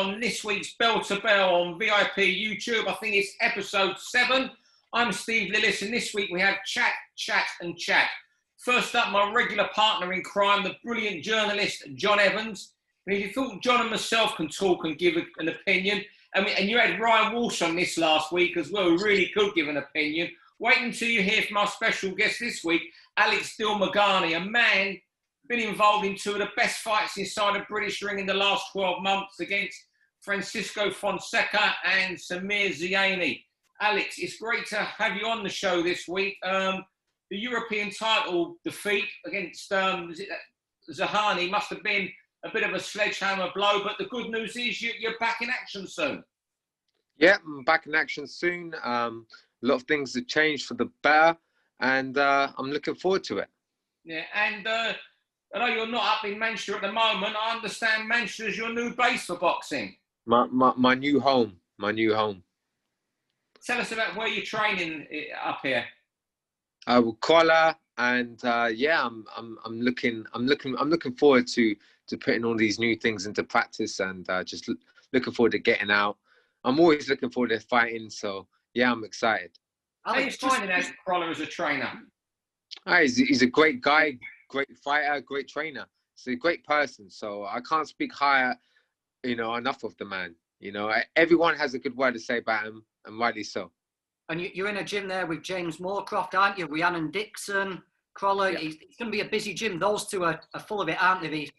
on this week's Bell to Bell on VIP YouTube. I think it's episode 7. I'm Steve Lillis, and this week we have Chat, Chat and Chat. First up, my regular partner in crime, the brilliant journalist John Evans. And if you thought John and myself can talk and give an opinion, and you had Ryan Walsh on this last week as well, who really could give an opinion, wait until you hear from our special guest this week, Alex Dilmaghani, a man been involved in 2 of the best fights inside a British ring in the last 12 months against Francisco Fonseca and Samir Ziani. Alex, it's great to have you on the show this week. The European title defeat against Zahani must have been a bit of a sledgehammer blow, but the good news is you're back in action soon. Yeah, I'm back in action soon. A lot of things have changed for the better, and I'm looking forward to it. Yeah, and I know you're not up in Manchester at the moment. I understand Manchester is your new base for boxing. My new home. My new home. Tell us about where you're training up here. Collar, and yeah, I'm looking forward to putting all these new things into practice, and just looking forward to getting out. I'm always looking forward to fighting, so yeah, I'm excited. How are you finding out Collar as a trainer? He's a great guy, great fighter, great trainer. He's a great person, so I can't speak higher, enough of the man. Everyone has a good word to say about him, and rightly so. And you're in a gym there with James Moorcroft, aren't you? Rhiannon Dixon, Crawler. Yeah. It's going to be a busy gym. Those two are full of it, aren't they?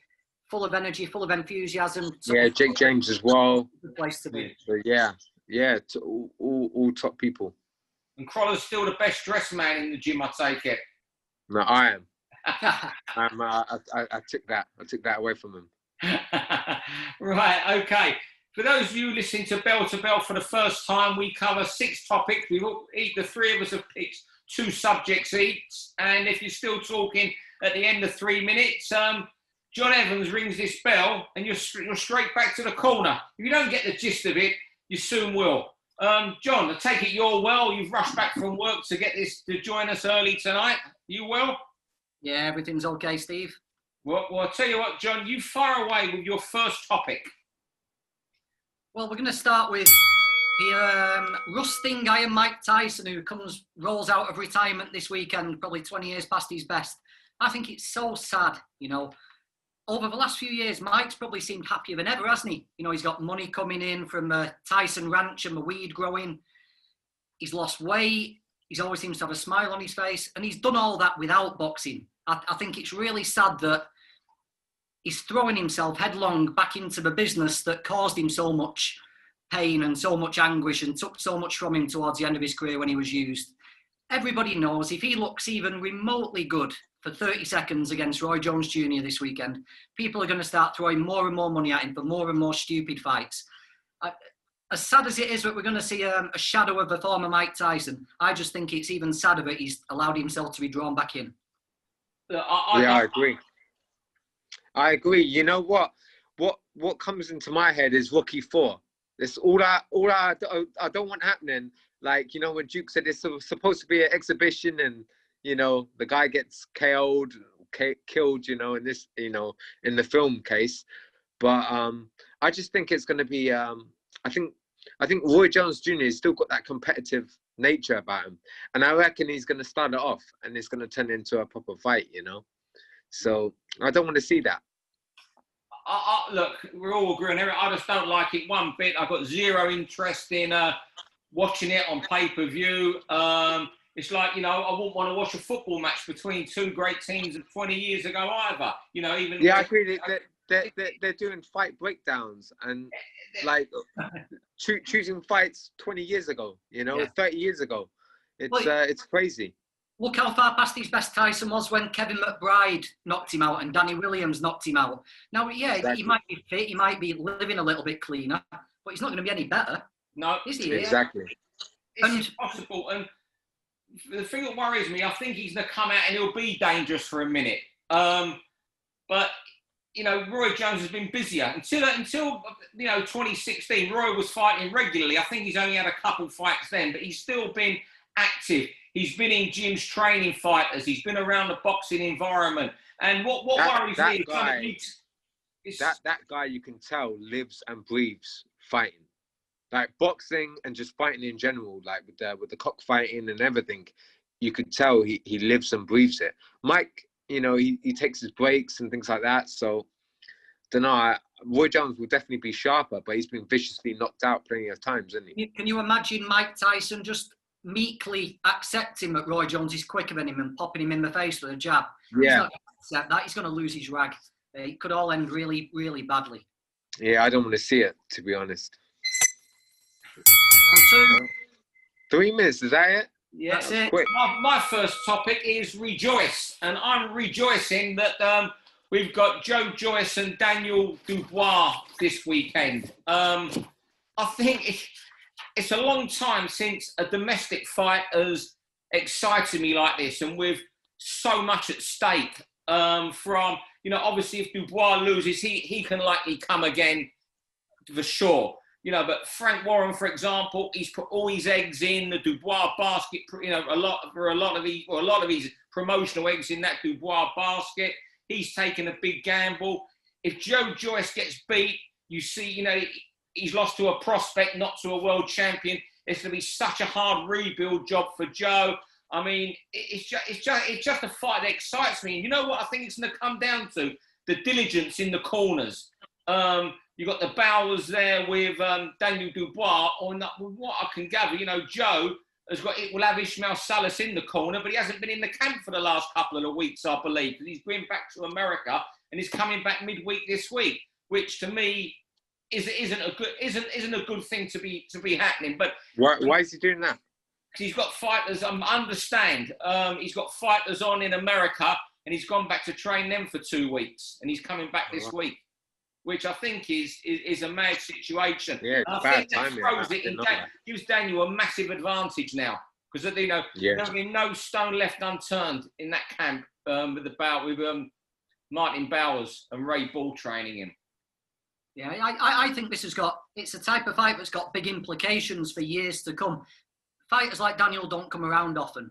Full of energy, full of enthusiasm. Yeah, Jake James as well. Good place to be. So yeah, all top people. And Crawler's still the best dressed man in the gym, I take it. No, I am. I took that away from him. Right, okay. For those of you listening to Bell for the first time, we cover 6 topics. The 3 of us have picked 2 subjects each. And if you're still talking at the end of 3 minutes, John Evans rings this bell and you're straight back to the corner. If you don't get the gist of it, you soon will. John, I take it you're well. You've rushed back from work to join us early tonight. You well? Yeah, everything's okay, Steve. Well, I'll tell you what, John, you fire away with your first topic. Well, we're going to start with the rusting Iron Mike Tyson, who rolls out of retirement this weekend, probably 20 years past his best. I think it's so sad, Over the last few years, Mike's probably seemed happier than ever, hasn't he? He's got money coming in from Tyson Ranch and the weed growing. He's lost weight. He always seems to have a smile on his face. And he's done all that without boxing. I think it's really sad that he's throwing himself headlong back into the business that caused him so much pain and so much anguish and took so much from him towards the end of his career when he was used. Everybody knows if he looks even remotely good for 30 seconds against Roy Jones Jr. this weekend, people are going to start throwing more and more money at him for more and more stupid fights. As sad as it is that we're going to see a shadow of the former Mike Tyson, I just think it's even sadder that he's allowed himself to be drawn back in. I agree. I agree. You know what? What comes into my head is Rocky 4. It's all I don't want happening. Like, when Duke said it's supposed to be an exhibition and, the guy gets killed, in this, in the film case. But I just think it's going to be, I think Roy Jones Jr. has still got that competitive nature about him. And I reckon he's going to start it off and it's going to turn into a proper fight, So I don't want to see that. Look, we're all agreeing. I just don't like it one bit. I've got zero interest in watching it on pay-per-view. It's like, I wouldn't want to watch a football match between 2 great teams of 20 years ago either. Even yeah, I agree. They're doing fight breakdowns and like choosing fights 20 years ago, 30 years ago. It's crazy. Look how far past his best Tyson was when Kevin McBride knocked him out and Danny Williams knocked him out. Now, yeah, exactly. He might be fit, he might be living a little bit cleaner, but he's not going to be any better. No, is he? Exactly. It's impossible. And the thing that worries me, I think he's going to come out and he'll be dangerous for a minute. But Roy Jones has been busier until 2016. Roy was fighting regularly. I think he's only had a couple fights then, but he's still been active. He's been in gyms training fighters. He's been around the boxing environment. And what worries me is that guy, you can tell, lives and breathes fighting. Like boxing and just fighting in general, like with the cockfighting and everything, you could tell he lives and breathes it. Mike, he takes his breaks and things like that. So, don't know. Roy Jones will definitely be sharper, but he's been viciously knocked out plenty of times, isn't he? Can you imagine Mike Tyson just meekly accepting that Roy Jones is quicker than him and popping him in the face with a jab? Yeah. He's not going to accept that. He's going to lose his rag. It could all end really, really badly. Yeah, I don't want to see it, to be honest. And 3 minutes, is that it? Yeah, that's it. Quick. My first topic is rejoice, and I'm rejoicing that we've got Joyce and Daniel Dubois this weekend. I think it's a long time since a domestic fight has excited me like this, and with so much at stake. From obviously if Dubois loses, he can likely come again for sure. But Frank Warren, for example, he's put all his eggs in the Dubois basket. A lot of his promotional eggs in that Dubois basket. He's taken a big gamble. If Joyce gets beat, you see, he's lost to a prospect, not to a world champion. It's going to be such a hard rebuild job for Joe. I mean, it's just a fight that excites me. And you know what I think it's going to come down to? The diligence in the corners. You've got the Bowers there with Daniel Dubois. Or what I can gather, Joe will have Ishmael Salas in the corner, but he hasn't been in the camp for the last couple of weeks, I believe, because he's going back to America and he's coming back midweek this week, which to me isn't a good thing to be happening. But why is he doing that? He's got fighters. Understand. He's got fighters on in America, and he's gone back to train them for 2 weeks, and he's coming back this week, which I think is a mad situation. Yeah, I bad think that timing. throws it in. Gives Daniel a massive advantage now because there'll be no stone left unturned in that camp with Martin Bowers and Ray Ball training him. Yeah, I think it's a type of fight that's got big implications for years to come. Fighters like Daniel don't come around often.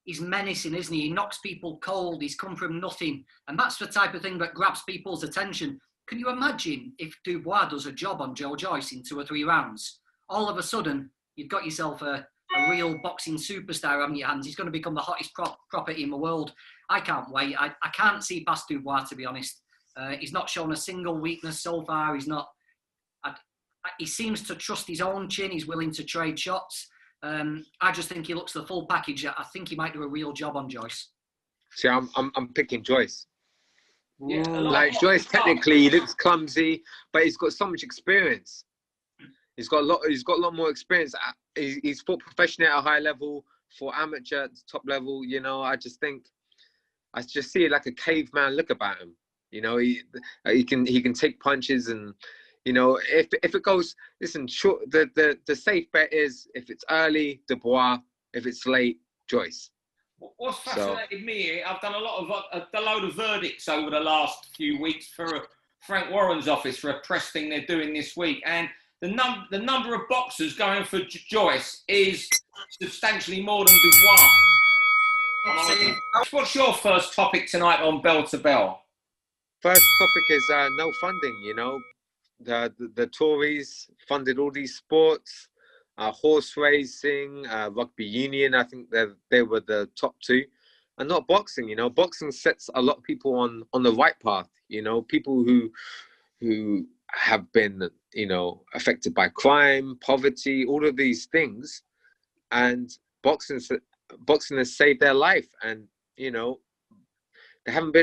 He's menacing, isn't he? He knocks people cold. He's come from nothing. And that's the type of thing that grabs people's attention. Can you imagine if Dubois does a job on Joe Joyce in 2 or 3 rounds? All of a sudden, you've got yourself a real boxing superstar on your hands. He's going to become the hottest property in the world. I can't wait. I can't see past Dubois, to be honest. He's not shown a single weakness so far. He seems to trust his own chin. He's willing to trade shots. I just think he looks the full package. I think he might do a real job on Joyce. See, I'm picking Joyce. Yeah, like Joyce, technically he looks clumsy, but he's got so much experience. He's got a lot more experience. He's fought professionally at a high level, for amateur at the top level. I just see like a caveman look about him. He can take punches and. If it goes, listen, sure, the safe bet is if it's early, Dubois. If it's late, Joyce. What's fascinated me, I've done a load of verdicts over the last few weeks for Frank Warren's office for a press thing they're doing this week, and the number of boxers going for Joyce is substantially more than Dubois. What's your first topic tonight on Bell to Bell? First topic is no funding. The Tories funded all these sports, horse racing, rugby union. I think they were the top 2, and not boxing. Boxing sets a lot of people on the right path. People who have been affected by crime, poverty, all of these things, and boxing has saved their life. And they haven't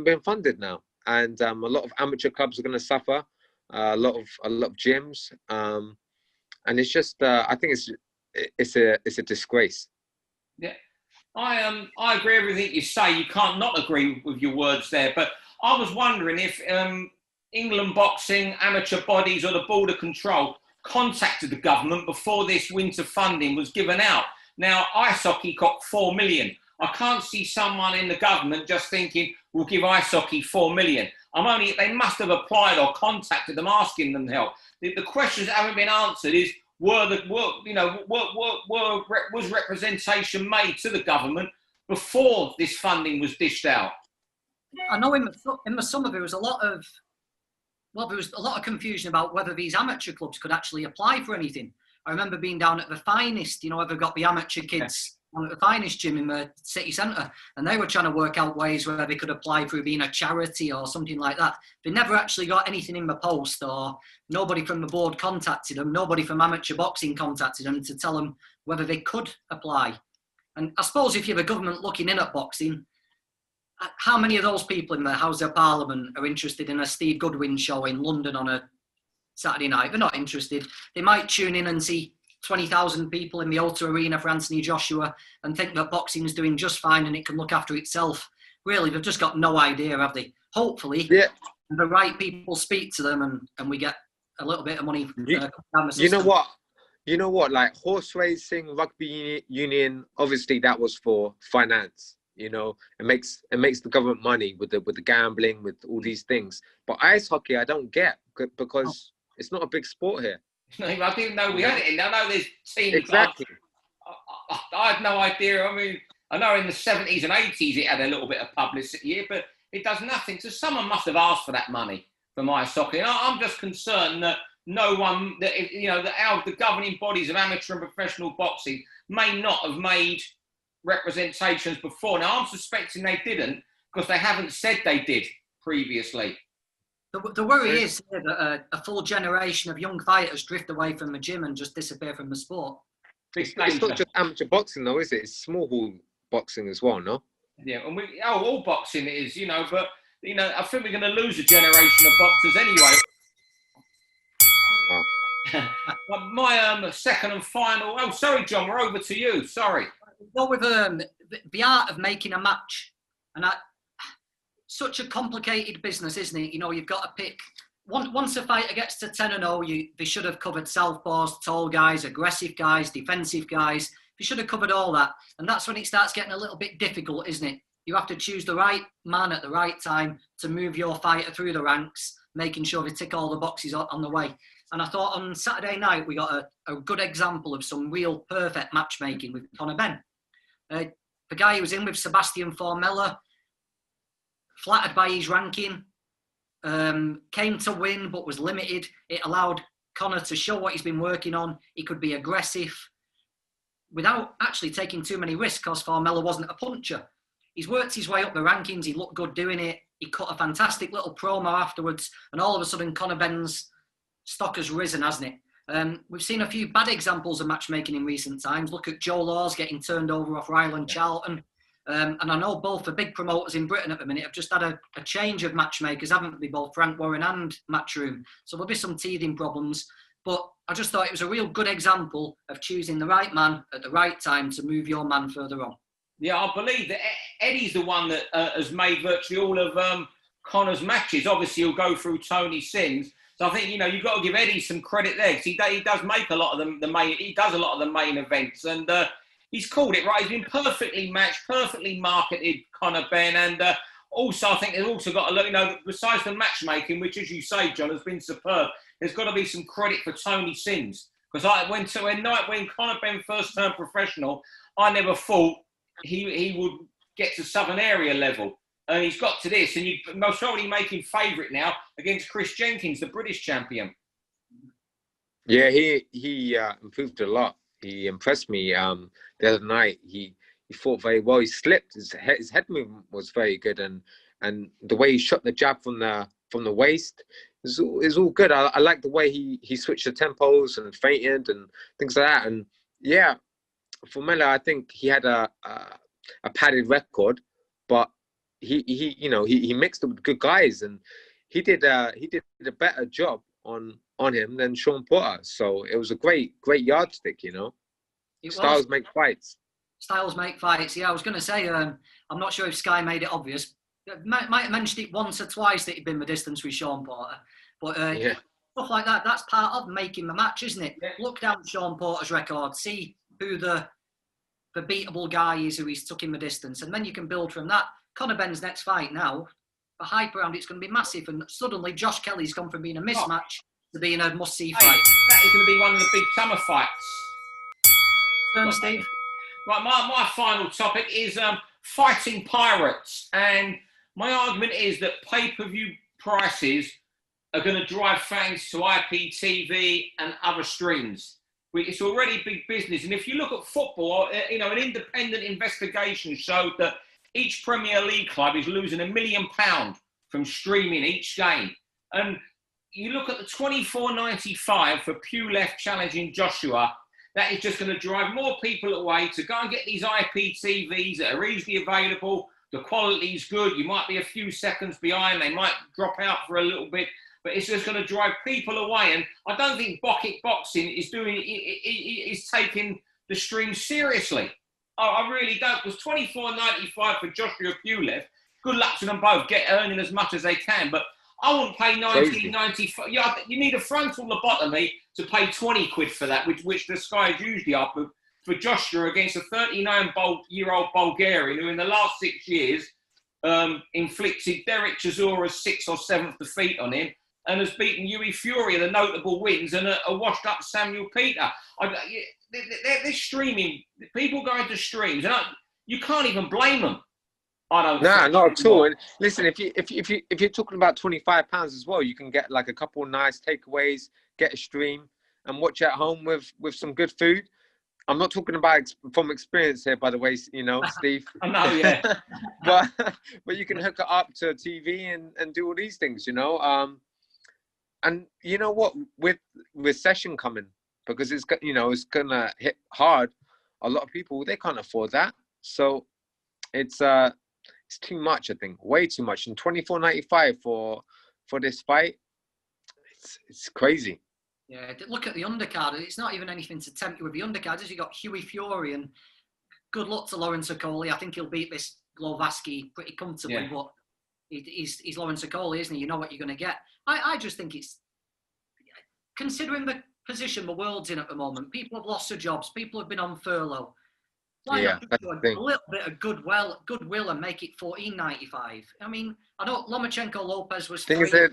been funded now, and a lot of amateur clubs are going to suffer. A lot of gyms, and it's just I think it's a disgrace. Yeah, I agree with everything you say. You can't not agree with your words there. But I was wondering if England boxing, amateur bodies, or the Border Control contacted the government before this winter funding was given out. Now, ice hockey got 4 million. I can't see someone in the government just thinking we'll give ice hockey 4 million. They must have applied or contacted them, asking them help. The questions that haven't been answered is, was representation made to the government before this funding was dished out? I know in the summer there was a lot of confusion about whether these amateur clubs could actually apply for anything. I remember being down at the Finest, where they've got the amateur kids down at the Finest gym in the city centre, and they were trying to work out ways where they could apply through being a charity or something like that. They never actually got anything in the post, or nobody from the board contacted them, nobody from amateur boxing contacted them to tell them whether they could apply. And I suppose if you're the government looking in at boxing, how many of those people in the House of Parliament are interested in a Steve Goodwin show in London on a Saturday night? They're not interested. They might tune in and see 20,000 people in the O2 Arena for Anthony Joshua and think that boxing is doing just fine and it can look after itself. Really, they've just got no idea, have they? Hopefully, the right people speak to them and we get a little bit of money down the system. You know what? Like horse racing, rugby union, obviously that was for finance. It makes the government money with the gambling, with all these things. But ice hockey, I don't get because it's not a big sport here. I didn't know we had it in. I know there's teams. Exactly. I had no idea. I mean, I know in the 70s and 80s it had a little bit of publicity here, but it does nothing. So someone must have asked for that money from ice hockey. And I'm just concerned that no one, the governing bodies of amateur and professional boxing may not have made representations before. Now, I'm suspecting they didn't because they haven't said they did previously. The worry is that a full generation of young fighters drift away from the gym and just disappear from the sport. It's not just amateur boxing, though, is it? It's small hall boxing as well, no? Yeah, and all boxing is, but I think we're going to lose a generation of boxers anyway. Wow. My second and final. Oh, sorry, John, we're over to you. Sorry. Go with the art of making a match, and such a complicated business, isn't it? You've got to pick. Once a fighter gets to 10-0, they should have covered southpaws, tall guys, aggressive guys, defensive guys. They should have covered all that, and that's when it starts getting a little bit difficult, isn't it? You have to choose the right man at the right time to move your fighter through the ranks, making sure they tick all the boxes on the way. And I thought on Saturday night we got a good example of some real perfect matchmaking with Conor Benn. The guy who was in with Sebastian Formella, flattered by his ranking, came to win but was limited. It allowed Conor to show what he's been working on. He could be aggressive without actually taking too many risks because Formella wasn't a puncher. He's worked his way up the rankings. He looked good doing it. He cut a fantastic little promo afterwards, and all of a sudden Conor Benn's stock has risen, hasn't it? We've seen a few bad examples of matchmaking in recent times. Look at Joe Laws getting turned over off Ryland Charlton. And I know both the big promoters in Britain at the minute have just had a change of matchmakers, haven't they? Both Frank Warren and Matchroom. So there'll be some teething problems. But I just thought it was a real good example of choosing the right man at the right time to move your man further on. Yeah, I believe that Eddie's the one that has made virtually all of Conor's matches. Obviously, he'll go through Tony Sims. So I think, you've got to give Eddie some credit there because he does make a lot of he does a lot of the main events. And he's called it right. He's been perfectly matched, perfectly marketed, Conor Benn. And also, I think they've also got to look, besides the matchmaking, which, as you say, John, has been superb, there's got to be some credit for Tony Sims. Because when Conor Benn first turned professional, I never thought he would get to Southern Area level. And he's got to this, and you most probably make him favourite now against Chris Jenkins, the British champion. Yeah, he improved a lot. He impressed me the other night. He fought very well. He slipped. His head movement was very good, and the way he shot the jab from the waist is all good. I like the way he switched the tempos and feinted and things like that. And yeah, Formella, I think he had a padded record, but he mixed it with good guys, and he did a better job on him than Sean Porter. So it was a great yardstick, Styles make fights. Styles make fights. Yeah, I was going to say, I'm not sure if Sky made it obvious. Might have mentioned it once or twice that he'd been the distance with Sean Porter. But stuff like that, that's part of making the match, isn't it? Yeah. Look down Sean Porter's record, see who the beatable guy is who he's took in the distance, and then you can build from that. Conor Benn's next fight now, the hype around it's going to be massive, and suddenly Josh Kelly's gone from being a mismatch to being a must-see fight. That is going to be one of the big summer fights. Steve. Right, my final topic is fighting pirates, and My argument is that pay-per-view prices are going to drive fans to IPTV and other streams. It's already big business. And if you look at football, an independent investigation showed that each Premier League club is losing £1 million from streaming each game. And you look at the $24.95 for Pulev challenging Joshua, that is just going to drive more people away to go and get these IPTVs that are easily available. The quality is good. You might be a few seconds behind. They might drop out for a little bit, but it's just going to drive people away. And I don't think Bucket Boxing is taking the stream seriously. I really don't. Because $24.95 for Joshua Pulev, good luck to them both earning as much as they can. But I wouldn't pay $19.95. Yeah, you need a frontal lobotomy to pay 20 quid for that, which the Sky's usually up for Joshua against a 39-year-old Bulgarian who in the last 6 years inflicted Derek Chisora's 6th or 7th defeat on him and has beaten Yui Fury in the notable wins and a washed-up Samuel Peter. They're streaming. People going to streams. And you can't even blame them. I don't. Nah, not at all. And listen, if you're talking about £25 as well, you can get like a couple of nice takeaways, get a stream, and watch at home with some good food. I'm not talking about from experience here, by the way, Steve. I know, yeah. but you can hook it up to a TV and do all these things, And you know what? With recession coming, because it's gonna hit hard. A lot of people, they can't afford that, so it's too much. I think way too much. And $24.95 for this fight, it's crazy. Yeah, look at the undercard. It's not even anything to tempt you with the undercard. As you got Huey Fury, and good luck to Lawrence Okoli. I think he'll beat this Glovaski pretty comfortably, but he's Lawrence Okoli, isn't he? You know what you're going to get. I just think it's, considering the position the world's in at the moment, people have lost their jobs, people have been on furlough. Why not do a little bit of goodwill and make it $14.95? I mean, I know Lomachenko Lopez was free. They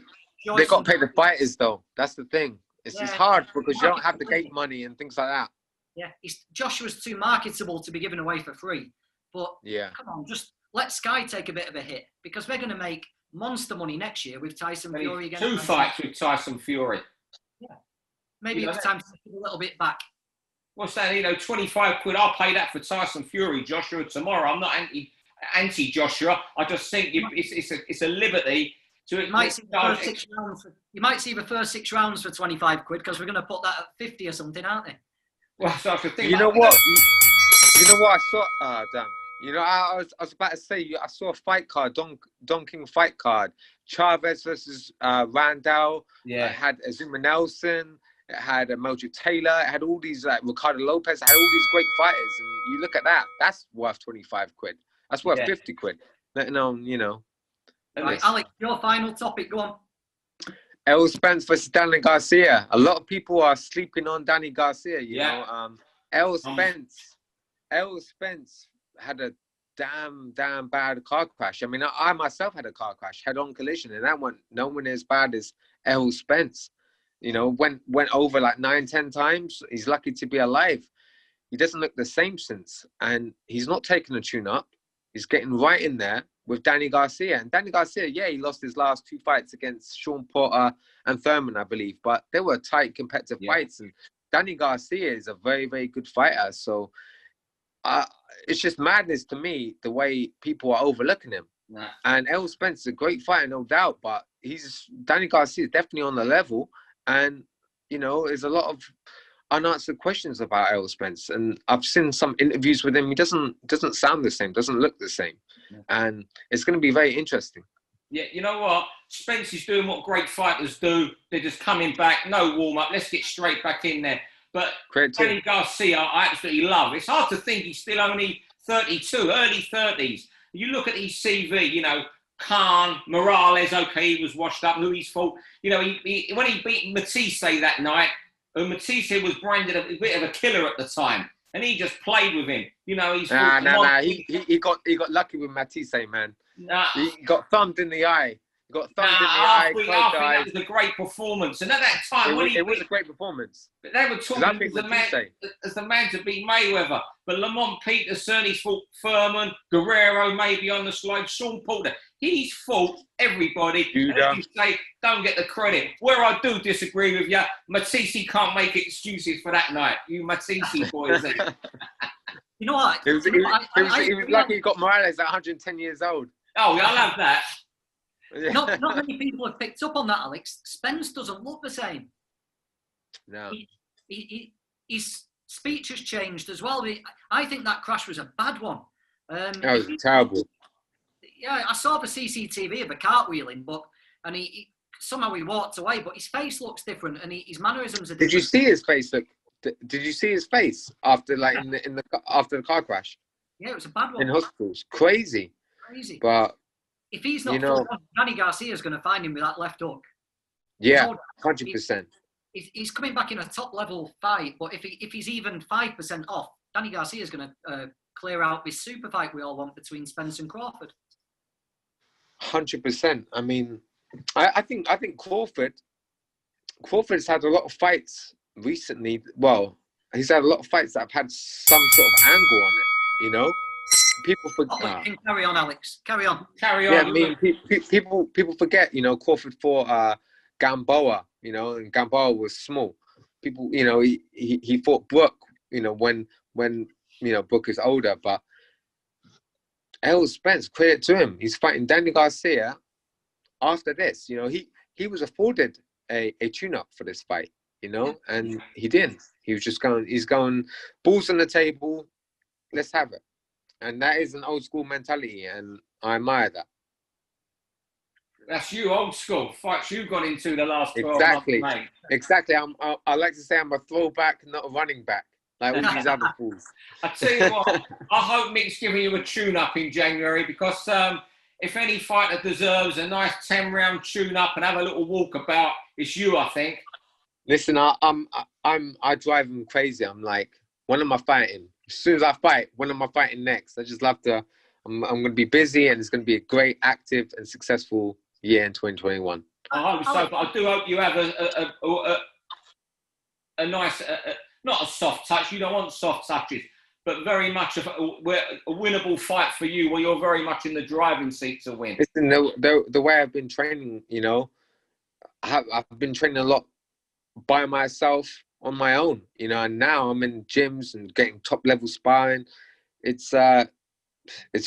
got to pay the fighters, though. That's the thing. It's hard because you don't have the gate money and things like that. Yeah, Joshua's too marketable to be given away for free. But come on, just let Sky take a bit of a hit, because they're going to make monster money next year with Tyson Fury again. 2 fights with Tyson Fury. Yeah, maybe it's time to take a little bit back. What's that? 25 quid. I'll pay that for Tyson Fury, Joshua tomorrow. I'm not anti Joshua. I just think it's a liberty. So you might see the first 6 rounds for 25 quid, because we're going to put that at 50 or something, aren't they? Well, so I think. You know what? I saw. Damn. I was about to say, I saw a fight card, Don King fight card, Chavez versus Randall. Yeah. It had Azuma Nelson. It had Mojo Taylor. It had all these, like Ricardo Lopez. It had all these great fighters. And you look at that, that's worth 25 quid. That's worth 50 quid. Let alone, Right, Alex, your final topic, go on. Errol Spence versus Danny Garcia. A lot of people are sleeping on Danny Garcia, you know. Errol Spence had a damn bad car crash. I mean, I myself had a car crash, head-on collision, and that went no one as bad as Errol Spence. Went over like 9-10 times. He's lucky to be alive. He doesn't look the same since, and he's not taking a tune-up. He's getting right in there with Danny Garcia. And Danny Garcia, he lost his last 2 fights against Sean Porter and Thurman, I believe. But they were tight, competitive fights. And Danny Garcia is a very, very good fighter. So it's just madness to me, the way people are overlooking him. Nah. And Errol Spence is a great fighter, no doubt. But Danny Garcia is definitely on the level. And, there's a lot of unanswered questions about Errol Spence. And I've seen some interviews with him. He doesn't sound the same, doesn't look the same. Yeah. And it's going to be very interesting. Yeah, you know what? Spence is doing what great fighters do. They're just coming back, no warm-up. Let's get straight back in there. But Danny Garcia, I absolutely love. It's hard to think he's still only 32, early 30s. You look at his CV, Khan, Morales, he was washed up, Louis fought. When he beat Matisse that night, and Matisse was branded a bit of a killer at the time, and he just played with him. He got lucky with Matisse, man. He got thumped in the eye. got thumbed in the eye, I think that was a great performance. And at that time, it was a great performance. But they were talking as the man to beat Mayweather. But Lamont Peterson, he's fought Furman, Guerrero maybe on the slide, Sean Porter. He's fought everybody. And as you say, don't get the credit. Where I do disagree with you, Matisse can't make excuses for that night. You Matisse boys. You know what? He was lucky he got Morales at 110 years old. Oh, I love that. Yeah. Not many people have picked up on that, Alex. Spence doesn't look the same. No. His speech has changed as well. I think that crash was a bad one. That was terrible. Yeah, I saw the CCTV of the cartwheeling, and he somehow he walked away, but his face looks different and his mannerisms are different. Did you see his face? Did you see his face after after the car crash? Yeah, it was a bad one. In hospitals, crazy. But if he's not, Danny Garcia's going to find him with that left hook. Yeah, 100%. He's coming back in a top level fight, but if he's even 5% off, Danny Garcia's going to clear out this super fight we all want between Spence and Crawford. 100%. I mean, I think Crawford's had a lot of fights recently. Well, he's had a lot of fights that have had some sort of angle on it, you know? People forget. Carry on, Alex. Carry on. Yeah, I mean, people forget, you know, Crawford fought Gamboa, you know, and Gamboa was small. People, you know, he fought Brook, you know, when you know, Brook is older, but Errol Spence, credit to him, he's fighting Danny Garcia after this. You know, he was afforded a tune-up for this fight, you know, and he didn't. He was just he's going balls on the table, let's have it. And that is an old school mentality, and I admire that. That's you, old school fights you got into the last 12 months, mate. Exactly. I like to say I'm a throwback, not a running back, like all these other fools. I tell you what, I hope Mick's giving you a tune-up in January, because if any fighter deserves a nice 10-round tune-up and have a little walkabout, it's you, I think. Listen, I drive him crazy. I'm like, when am I fighting? As soon as I fight, when am I fighting next? I just love to. I'm going to be busy, and it's going to be a great, active, and successful year in 2021. I hope so, but I do hope you have a nice, not a soft touch. You don't want soft touches, but very much a winnable fight for you, where you're very much in the driving seat to win. Listen, the way I've been training, you know, I've been training a lot by myself on my own, you know, and now I'm in gyms and getting top level sparring. It's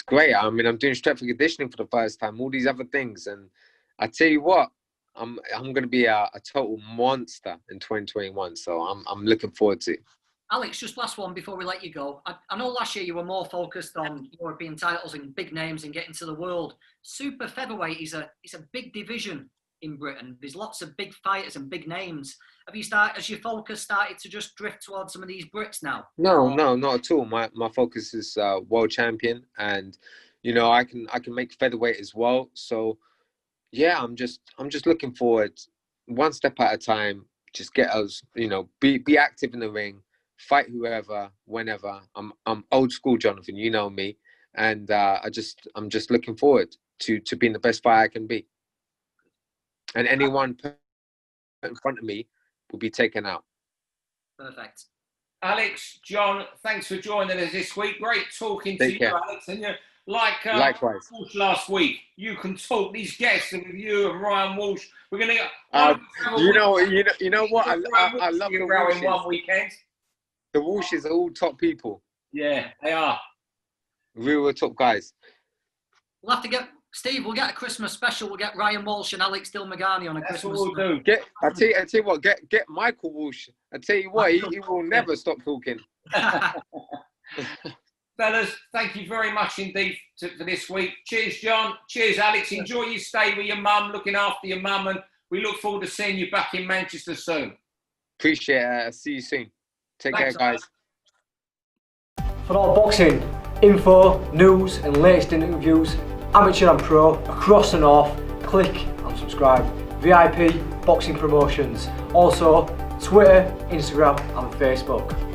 great. I mean, I'm doing strength and conditioning for the first time, all these other things, and I tell you what, I'm going to be a total monster in 2021. So I'm looking forward to it. Alex, just last one before we let you go. I know last year you were more focused on European titles and big names and getting to the world. Super featherweight is a big division in Britain. There's lots of big fighters and big names. Has your focus started to just drift towards some of these Brits now? No, not at all. My focus is world champion, and you know, I can make featherweight as well. So yeah, I'm just looking forward, one step at a time. Just get us, you know, be active in the ring, fight whoever, whenever. I'm old school, Jonathan. You know me, and I'm just looking forward to being the best fighter I can be. And anyone put in front of me will be taken out. Perfect. Alex, John, thanks for joining us this week. Great talking to you, Alex. And likewise. Walsh last week, you can talk. These guests with you and Ryan Walsh. We're going to. You know what? I love the Walshes. In one weekend. The Walshes are all top people. Yeah, they are. Real top guys. We'll have to get. Steve, we'll get a Christmas special. We'll get Ryan Walsh and Alex Dilmaghani on a Christmas. That's what we'll do. I tell you what. Get Michael Walsh. I tell you what, he will never stop talking. Fellas, thank you very much indeed for this week. Cheers, John. Cheers, Alex. Enjoy your stay with your mum, looking after your mum, and we look forward to seeing you back in Manchester soon. Appreciate it. See you soon. Thanks, care, guys. For all boxing info, news, and latest interviews, amateur and pro, across the north, click and subscribe. VIP Boxing Promotions. Also, Twitter, Instagram, and Facebook.